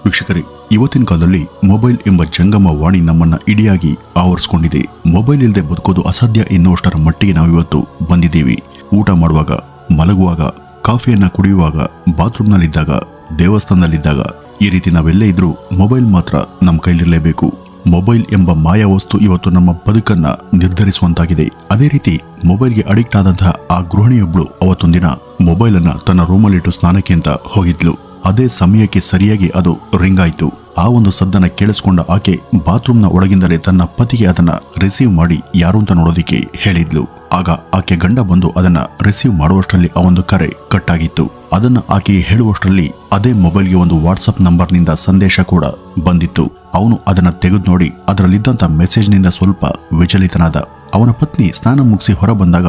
ವೀಕ್ಷಕರೇ, ಇವತ್ತಿನ ಕಾಲದಲ್ಲಿ ಮೊಬೈಲ್ ಎಂಬ ಜಂಗಮ ವಾಣಿ ನಮ್ಮನ್ನ ಇಡಿಯಾಗಿ ಆವರಿಸಿಕೊಂಡಿದೆ. ಮೊಬೈಲ್ ಇಲ್ಲದೆ ಬದುಕೋದು ಅಸಾಧ್ಯ ಎನ್ನುವಷ್ಟರ ಮಟ್ಟಿಗೆ ನಾವಿವತ್ತು ಬಂದಿದ್ದೀವಿ. ಊಟ ಮಾಡುವಾಗ, ಮಲಗುವಾಗ, ಕಾಫಿಯನ್ನ ಕುಡಿಯುವಾಗ, ಬಾತ್ರೂಮ್ನಲ್ಲಿದ್ದಾಗ, ದೇವಸ್ಥಾನದಲ್ಲಿದ್ದಾಗ ಈ ರೀತಿ ನಾವೆಲ್ಲೇ ಇದ್ರೂ ಮೊಬೈಲ್ ಮಾತ್ರ ನಮ್ಮ ಕೈಲಿರಲೇಬೇಕು. ಮೊಬೈಲ್ ಎಂಬ ಮಾಯಾ ವಸ್ತು ಇವತ್ತು ನಮ್ಮ ಬದುಕನ್ನ ನಿರ್ಧರಿಸುವಂತಾಗಿದೆ. ಅದೇ ರೀತಿ ಮೊಬೈಲ್ಗೆ ಅಡಿಕ್ಟ್ ಆದಂತಹ ಆ ಗೃಹಿಣಿಯೊಬ್ಳು ಅವತ್ತೊಂದಿನ ಮೊಬೈಲ್ ಅನ್ನ ತನ್ನ ರೂಮಲ್ಲಿಟ್ಟು ಸ್ನಾನಕ್ಕೆ ಅಂತ ಹೋಗಿದ್ಲು. ಅದೇ ಸಮಯಕ್ಕೆ ಸರಿಯಾಗಿ ಅದು ರಿಂಗ್ ಆಯ್ತು. ಆ ಒಂದು ಸದ್ದನ್ನ ಕೇಳಿಸ್ಕೊಂಡ ಆಕೆ ಬಾತ್ರೂಮ್ನ ಒಳಗಿಂದಲೇ ತನ್ನ ಪತಿಗೆ ಅದನ್ನ ರಿಸೀವ್ ಮಾಡಿ ಯಾರು ಅಂತ ನೋಡೋದಿಕ್ಕೆ ಹೇಳಿದ್ಲು. ಆಗ ಆಕೆ ಗಂಡ ಬಂದು ಅದನ್ನ ರಿಸೀವ್ ಮಾಡುವಷ್ಟರಲ್ಲಿ ಆ ಒಂದು ಕರೆ ಕಟ್ ಆಗಿತ್ತು. ಅದನ್ನ ಆಕೆಗೆ ಹೇಳುವಷ್ಟರಲ್ಲಿ ಅದೇ ಮೊಬೈಲ್ಗೆ ಒಂದು ವಾಟ್ಸಪ್ ನಂಬರ್ನಿಂದ ಸಂದೇಶ ಕೂಡ ಬಂದಿತ್ತು. ಅವನು ಅದನ್ನ ತೆಗೆದು ನೋಡಿ ಅದರಲ್ಲಿದ್ದಂತ ಮೆಸೇಜ್ನಿಂದ ಸ್ವಲ್ಪ ವಿಚಲಿತನಾದ. ಅವನ ಪತ್ನಿ ಸ್ನಾನ ಮುಗಿಸಿ ಹೊರ ಬಂದಾಗ